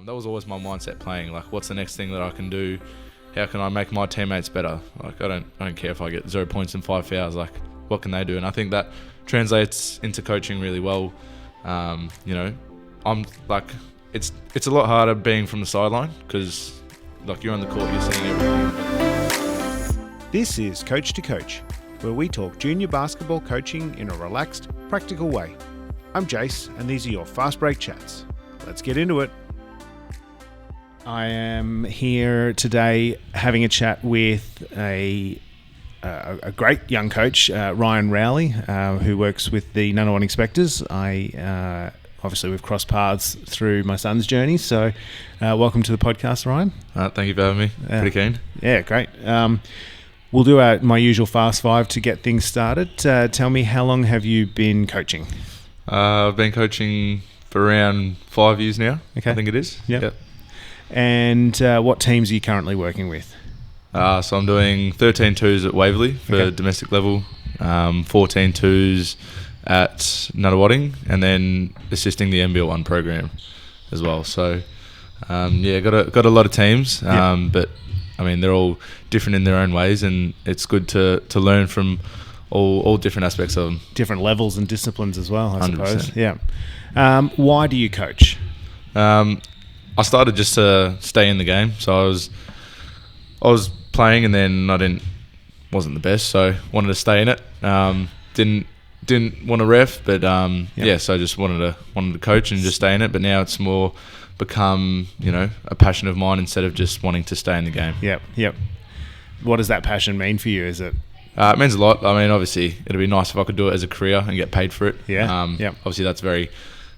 That was always my mindset playing. Like, what's the next thing that I can do? How can I make my teammates better? Like, I don't care if I get 0 points and 5 fouls. Like, what can they do? And I think that translates into coaching really well. I'm like, it's a lot harder being from the sideline because, like, you're on the court, you're seeing everything. This is Coach to Coach, where we talk junior basketball coaching in a relaxed, practical way. I'm Jace, and these are your fast break chats. Let's get into it. I am here today having a chat with a great young coach, Ryan Rowley, who works with the non-negotiable inspectors. Obviously, we've crossed paths through my son's journey, so welcome to the podcast, Ryan. Thank you for having me. Pretty keen. Yeah, great. We'll do my usual Fast Five to get things started. Tell me, how long have you been coaching? I've been coaching for around 5 years now. Okay. I think it is. Yep. And what teams are you currently working with? So I'm doing 13 twos at Waverley for domestic level, 14 twos at Nunawading, and then assisting the NBL1 program as well. So got a lot of teams, but I mean they're all different in their own ways, and it's good to learn from all different aspects of them. Different levels and disciplines as well, I 100%. suppose. Yeah. Why do you coach? I started just to stay in the game. So I was playing, and then wasn't the best, so wanted to stay in it. Didn't want to ref, but so I just wanted to coach and just stay in it. But now it's more become a passion of mine instead of just wanting to stay in the game. Yep. What does that passion mean for you? Is it? It means a lot. I mean, obviously, it'd be nice if I could do it as a career and get paid for it. Obviously, that's very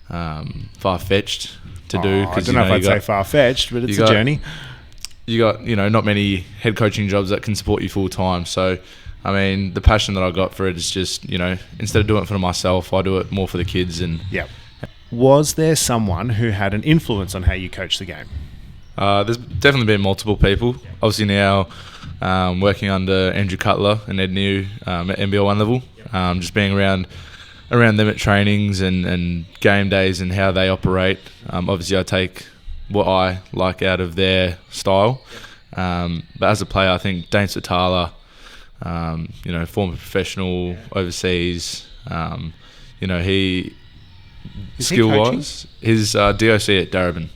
far-fetched to do. I don't know if I'd say far-fetched, but it's a journey. You got, not many head coaching jobs that can support you full-time. So, I mean, the passion that I got for it is just, instead of doing it for myself, I do it more for the kids. And Was there someone who had an influence on how you coach the game? There's definitely been multiple people. Obviously now, working under Andrew Cutler and Ed New at NBL1 level, just being around them at trainings and game days and how they operate. Obviously, I take what I like out of their style. But as a player, I think Dane Sotala, former professional overseas, he skill-wise, he's DOC at Darebin.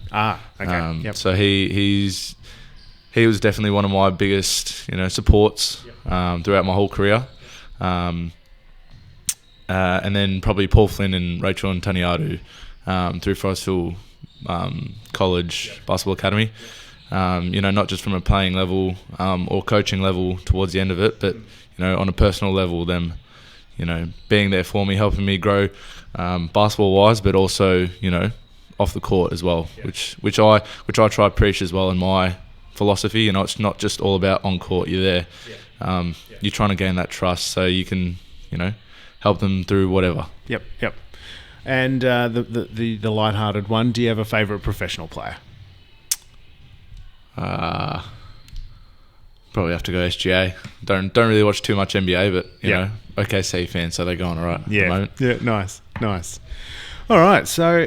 Okay. So he was definitely one of my biggest supports throughout my whole career. And then probably Paul Flynn and Rachel and Taniadu through Foresthill College Basketball Academy. Not just from a playing level or coaching level towards the end of it, but on a personal level, them being there for me, helping me grow basketball wise, but also off the court as well, which I try to preach as well in my philosophy. It's not just all about on court. You're there, you're trying to gain that trust so you can help them through whatever. Yep. And the lighthearted one, do you have a favourite professional player? Probably have to go SGA. Don't really watch too much NBA, but OKC fan, so they're going all right at the moment. Yeah, nice. All right, so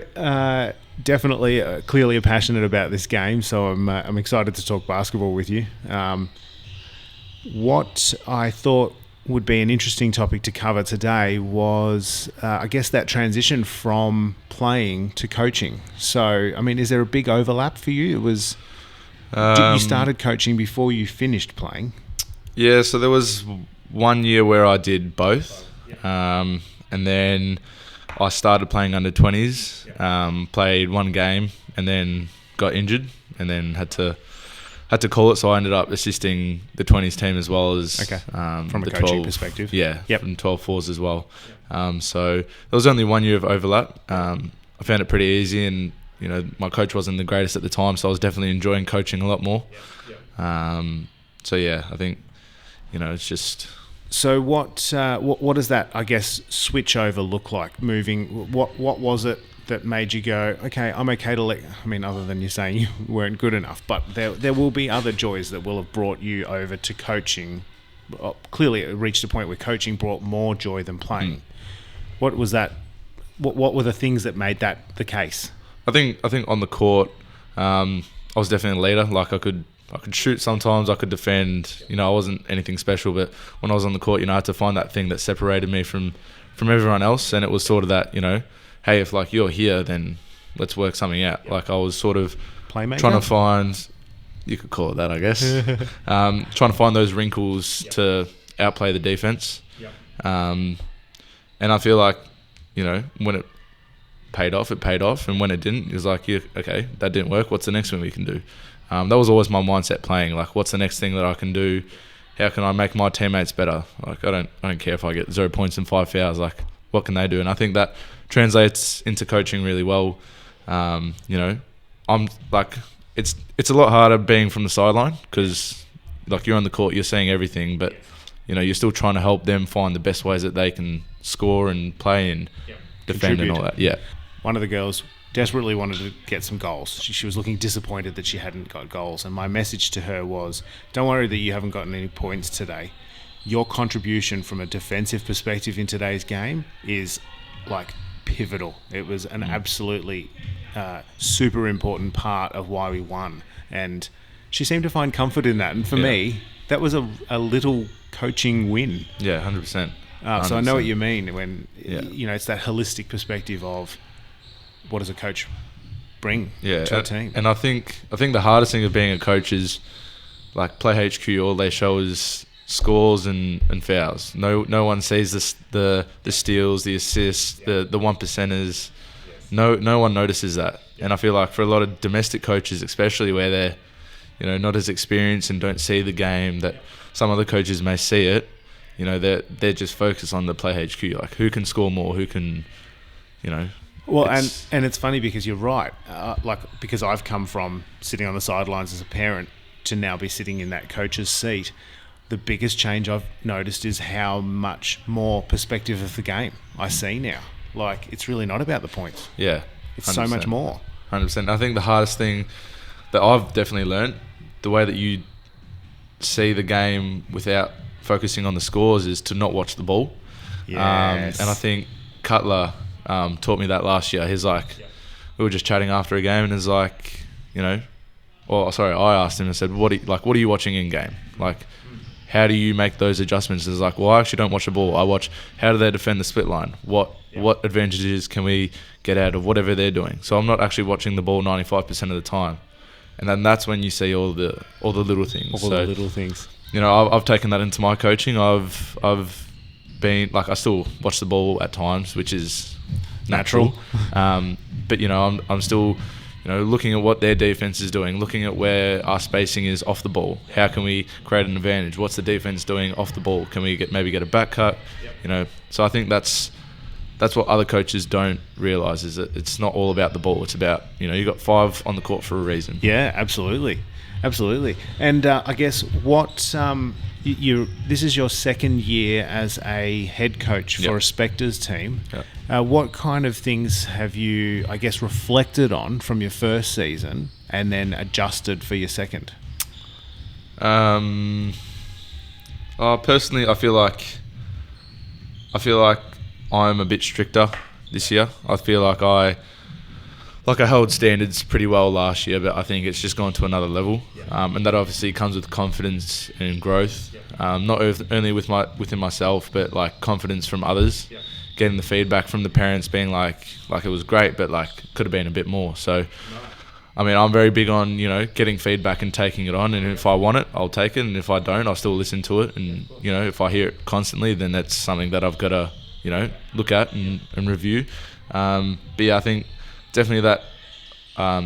definitely, clearly passionate about this game, so I'm excited to talk basketball with you. What I thought would be an interesting topic to cover today was, I guess, that transition from playing to coaching. So, I mean, is there a big overlap for you? It was, you started coaching before you finished playing? Yeah, so there was 1 year where I did both. And then I started playing under 20s, played one game, and then got injured, and then had to call it, so I ended up assisting the 20s team as well as from a the coaching 12, perspective. From 12-4s as well. So there was only 1 year of overlap. I found it pretty easy, and my coach wasn't the greatest at the time, so I was definitely enjoying coaching a lot more. I think it's just. So what does that, I guess, switch over look like? Moving, what was it that made you go, okay, I'm okay to other than you saying you weren't good enough, but there will be other joys that will have brought you over to coaching. Clearly, it reached a point where coaching brought more joy than playing. What was that? What were the things that made that the case? I think on the court, I was definitely a leader. Like I could shoot sometimes, I could defend. You know, I wasn't anything special, but when I was on the court, you know, I had to find that thing that separated me from everyone else, and it was sort of that, you know, hey, if like you're here, then let's work something out. Like I was sort of Playmaker? trying to find, you could call it that, I guess. Trying to find those wrinkles to outplay the defense. And I feel like, you know, when it paid off, and when it didn't, it was like, yeah, okay, that didn't work. What's the next thing we can do? That was always my mindset playing. Like, what's the next thing that I can do? How can I make my teammates better? Like, I don't care if I get 0 points and 5 fouls. Like, what can they do? And I think that translates into coaching really well. You know, I'm like, it's a lot harder being from the sideline because, like, you're on the court, you're seeing everything, but you know, you're still trying to help them find the best ways that they can score and play and defend and all that. Yeah. One of the girls desperately wanted to get some goals. She was looking disappointed that she hadn't got goals, and my message to her was, don't worry that you haven't gotten any points today. Your contribution from a defensive perspective in today's game is like pivotal. It was an absolutely super important part of why we won, and she seemed to find comfort in that. And for me, that was a little coaching win. Yeah, 100%. So I know what you mean when you know, it's that holistic perspective of what does a coach bring to a team. And I think the hardest thing of being a coach is like Play HQ. All they show is scores and fouls. No one sees the steals, the assists, the 1%ers. No one notices that. And I feel like for a lot of domestic coaches, especially where they're, you know, not as experienced and don't see the game that some other coaches may see it, you know, they're just focused on the Play HQ, like who can score more, who can, you know. Well, and it's funny because you're right. Like, because I've come from sitting on the sidelines as a parent to now be sitting in that coach's seat. The biggest change I've noticed is how much more perspective of the game I see now. Like, it's really not about the points. Yeah. It's 100%. So much more. 100%. I think the hardest thing that I've definitely learned, the way that you see the game without focusing on the scores, is to not watch the ball. Yes. And I think Cutler taught me that last year. He's like, we were just chatting after a game, and he's like, you know, I asked him and said, what are you watching in game? Like, how do you make those adjustments? He's like, well, I actually don't watch the ball. I watch how do they defend the split line? What advantages can we get out of whatever they're doing? So I'm not actually watching the ball 95% of the time. And then that's when you see all the little things. The little things. You know, I've taken that into my coaching. I've been like, I still watch the ball at times, which is natural. But you know, I'm still, you know, looking at what their defense is doing, looking at where our spacing is off the ball. How can we create an advantage? What's the defense doing off the ball? Can we maybe get a back cut? You know, so I think that's what other coaches don't realise, is that it's not all about the ball. It's about, you know, you got 5 on the court for a reason. Yeah, absolutely. And I guess what this is your second year as a head coach for a Spectres team. Yep. What kind of things have you, I guess, reflected on from your first season and then adjusted for your second? Personally, I feel like I'm a bit stricter this year. I feel like I held standards pretty well last year, but I think it's just gone to another level. And that obviously comes with confidence and growth. Not only within myself, but like confidence from others. Getting the feedback from the parents being like it was great, but like could have been a bit more. So, I mean, I'm very big on, you know, getting feedback and taking it on. And if I want it, I'll take it. And if I don't, I'll still listen to it. And, you know, if I hear it constantly, then that's something that I've got to, you know, look at and review. But yeah, I think definitely that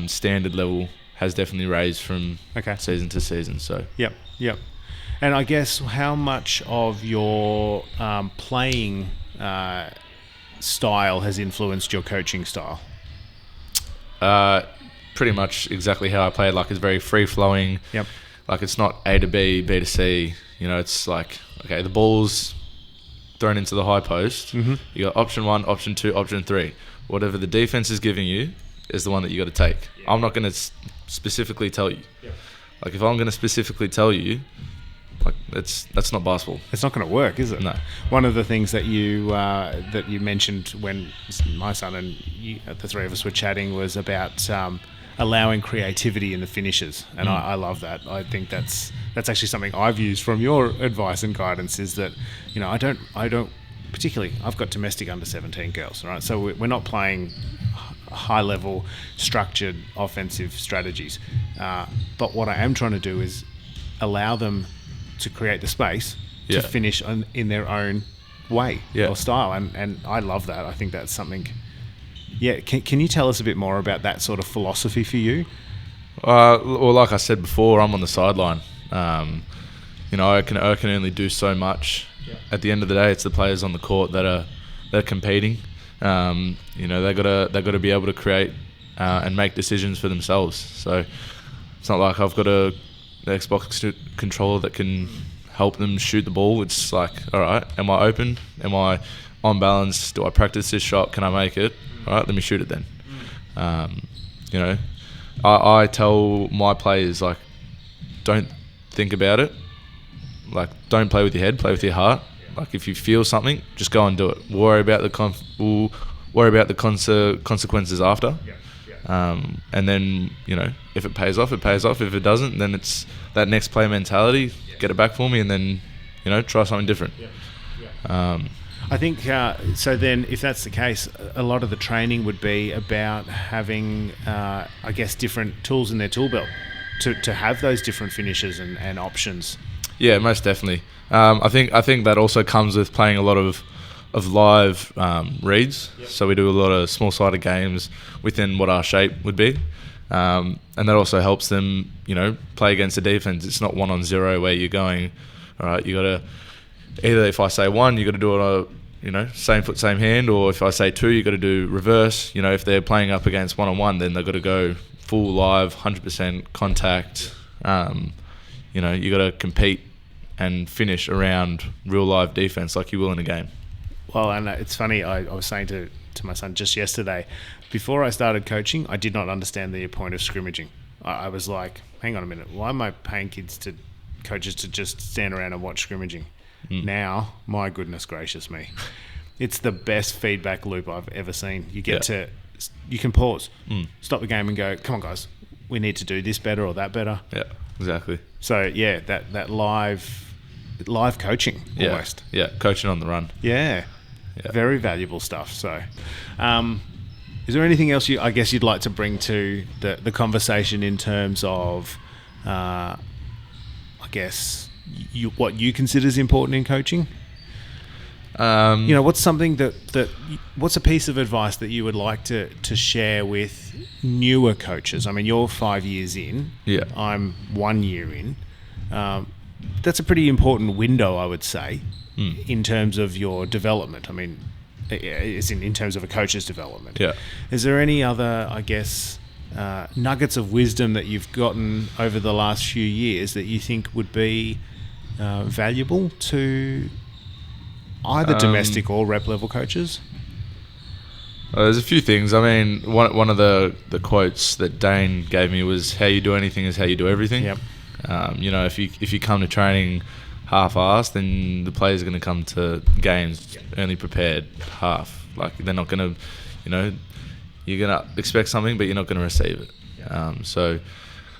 standard level has definitely raised from season to season. So Yep. And I guess how much of your playing style has influenced your coaching style? Pretty much exactly how I played. Like, it's very free flowing. Yep. Like, it's not A to B, B to C. You know, it's like, okay, the ball's thrown into the high post. Mm-hmm. You got option 1, option 2, option 3. Whatever the defense is giving you is the one that you got to take. Yeah. I'm not going to specifically tell you. Yeah. Like, if I'm going to specifically tell you, like, that's not basketball. It's not going to work, is it? No. One of the things that you mentioned when my son and the three of us were chatting was about allowing creativity in the finishes, and I love that. I think that's actually something I've used from your advice and guidance. Is that I don't particularly. I've got domestic under 17 girls, right? So we're not playing high level structured offensive strategies, but what I am trying to do is allow them to create the space to finish in their own way or style, and I love that. I think that's something. Yeah, can you tell us a bit more about that sort of philosophy for you? Well, like I said before, I'm on the sideline. I can only do so much. At the end of the day, it's the players on the court that are competing. They gotta be able to create and make decisions for themselves. So it's not like I've got an Xbox controller that can help them shoot the ball. It's like, all right, am I open? Am I on balance? Do I practice this shot? Can I make it? All right, let me shoot it then. I tell my players, like, don't think about it. Like, don't play with your head, play with your heart. Like, if you feel something, just go and do it. Worry about the consequences after. And then, if it pays off, it pays off. If it doesn't, then it's that next play mentality. Get it back for me, and then, try something different. I think so. Then, if that's the case, a lot of the training would be about having, different tools in their tool belt to have those different finishes and options. Yeah, most definitely. I think that also comes with playing a lot of live reads. So we do a lot of small-sided games within what our shape would be, and that also helps them, play against the defense. It's not 1-on-0 where you're going, all right, you got to either, if I say 1, you got to do it on same foot, same hand, or if I say 2, you got to do reverse. If they're playing up against 1-on-1, then they've got to go full live, 100% contact. You got to compete and finish around real live defense like you will in a game. Well, and it's funny, I was saying to my son just yesterday, before I started coaching, I did not understand the point of scrimmaging. I was like, hang on a minute, why am I paying coaches to just stand around and watch scrimmaging? Now, my goodness gracious me, it's the best feedback loop I've ever seen. You you can pause, stop the game and go, come on guys, we need to do this better or that better. Yeah, exactly. So yeah, that live coaching almost. Yeah, coaching on the run. Yeah. Very valuable stuff. So, is there anything else you'd like to bring to the conversation in terms of, what you consider is important in coaching? What's something what's a piece of advice that you would like to share with newer coaches? I mean, you're 5 years in. Yeah. I'm 1 year in. That's a pretty important window, I would say, in terms of your development. I mean, it's in terms of a coach's development. Yeah. Is there any other, nuggets of wisdom that you've gotten over the last few years that you think would be valuable to either domestic or rep level coaches? There's a few things. I mean, one of the quotes that Dane gave me was, "How you do anything is how you do everything." Yep. If you come to training half-assed, then the players are going to come to games only prepared half. Like, they're not going to, you're going to expect something, but you're not going to receive it. So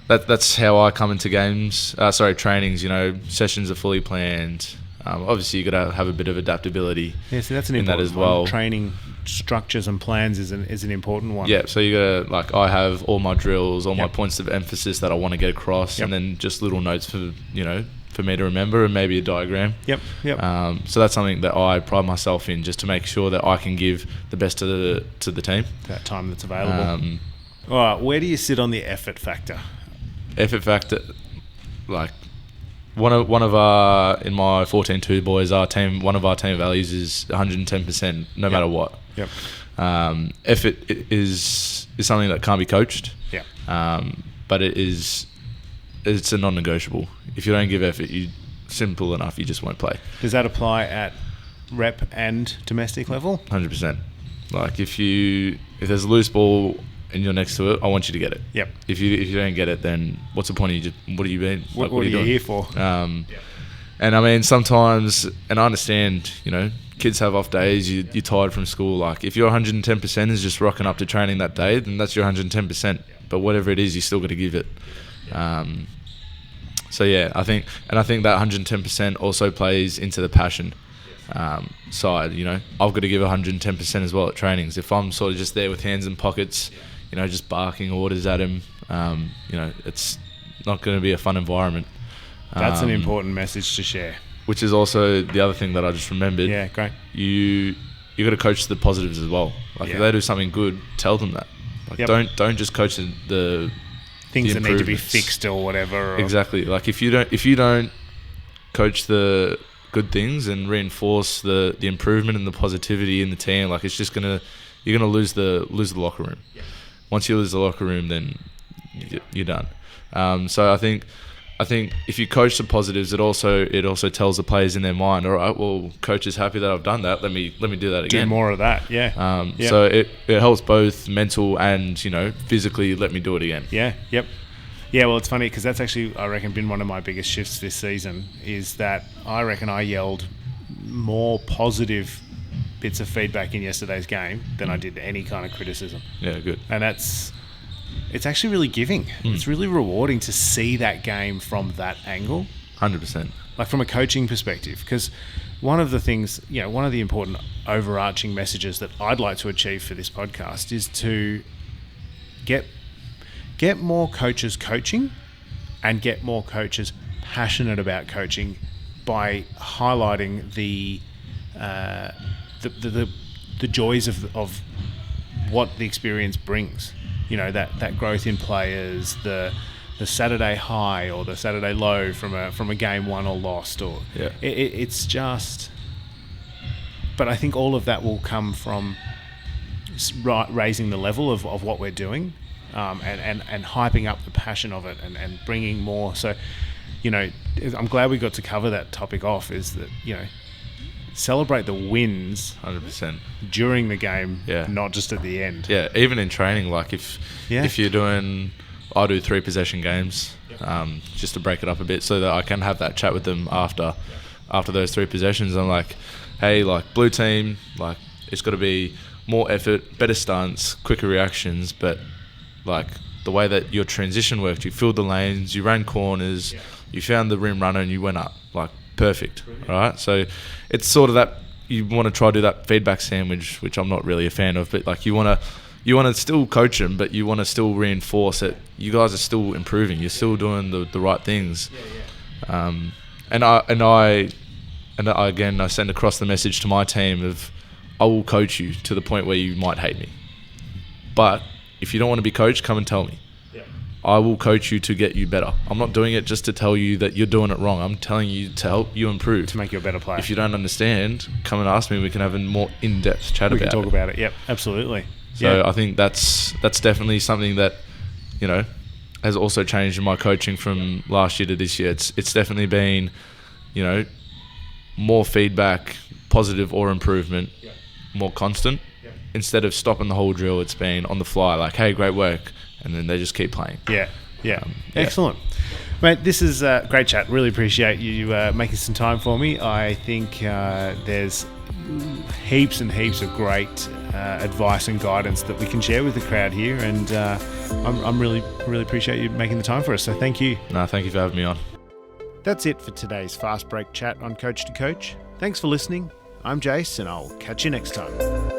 that's how I come into games. Trainings. Sessions are fully planned. Obviously, you got to have a bit of adaptability. Yeah, so that's an in that important as well. One. Training structures and plans is an important one. Yeah, so you got to, I have all my drills, all my points of emphasis that I want to get across, and then just little notes for me to remember, and maybe a diagram. Yep. So that's something that I pride myself in, just to make sure that I can give the best to the team. That time that's available. All right, where do you sit on the effort factor? Effort factor, one of our, in my 14-2 boys, one of our team values is 110%, no matter what. Yep. Effort is something that can't be coached. Yeah. But it's a non-negotiable. If you don't give effort, simple enough, you just won't play. Does that apply at rep and domestic level? 100%. If there's a loose ball and you're next to it, I want you to get it. Yep. If you don't get it, then what's the point of what are you being? What are you doing? Here for? And I mean, sometimes, and I understand, kids have off days, you're tired from school. Like, if your 110% is just rocking up to training that day, then that's your 110%. but whatever it is, you still got to give it. So yeah, I think that 110% also plays into the passion side. You know, I've got to give 110% as well at trainings. If I'm sort of just there with hands in pockets, you know, just barking orders at him, you know, it's not going to be a fun environment. That's an important message to share. Which is also the other thing that I just remembered. Yeah, great. You got to coach the positives as well. Like if they do something good, tell them that. Like don't just coach the things that need to be fixed or whatever. Exactly. Like if you don't coach the good things and reinforce the improvement and the positivity in the team, like it's just you're gonna lose the locker room. Yeah. Once you lose the locker room, then you're done. So I think if you coach the positives, it also tells the players in their mind, all right, well, coach is happy that I've done that. Let me do that again. Do more of that, yeah. So it helps both mental and, you know, physically. Let me do it again. Yeah. Yep. Yeah. Well, it's funny because that's actually, I reckon, been one of my biggest shifts this season. Is that I reckon I yelled more positive bits of feedback in yesterday's game than I did any kind of criticism. Yeah. Good. And it's actually really giving. It's really rewarding to see that game from that angle. 100%. Like from a coaching perspective, because one of the things, you know, one of the important overarching messages that I'd like to achieve for this podcast is to get more coaches coaching and get more coaches passionate about coaching by highlighting the joys of what the experience brings. You know, that growth in players, the Saturday high or the Saturday low from a game won or lost, or it's just. But I think all of that will come from raising the level of what we're doing, and hyping up the passion of it and bringing more. So, you know, I'm glad we got to cover that topic off. Is that, you know, celebrate the wins 100% during the game, not just at the end. Yeah, even in training, like if you're doing, I do 3 possession games, just to break it up a bit so that I can have that chat with them after those 3 possessions. I'm like, hey, like blue team, like it's got to be more effort, better stunts, quicker reactions, but like the way that your transition worked, you filled the lanes, you ran corners, you found the rim runner and you went up, like perfect, right? So it's sort of that you want to try to do that feedback sandwich, which I'm not really a fan of, but like you want to still coach them, but you want to still reinforce it. You guys are still improving. You're still doing the right things. And I again send across the message to my team of I will coach you to the point where you might hate me, but if you don't want to be coached, come and tell me. I will coach you to get you better. I'm not doing it just to tell you that you're doing it wrong. I'm telling you to help you improve. To make you a better player. If you don't understand, come and ask me. We can have a more in-depth chat about it. We can talk about it. Yep, absolutely. So I think that's definitely something that, you know, has also changed in my coaching from last year to this year. It's definitely been, you know, more feedback, positive or improvement, more constant. Instead of stopping the whole drill, it's been on the fly, like, hey, great work. And then they just keep playing. Yeah. Excellent. Mate, this is a great chat. Really appreciate you making some time for me. I think there's heaps and heaps of great advice and guidance that we can share with the crowd here. And I'm really appreciate you making the time for us. So thank you. No, thank you for having me on. That's it for today's Fast Break chat on Coach to Coach. Thanks for listening. I'm Jace, and I'll catch you next time.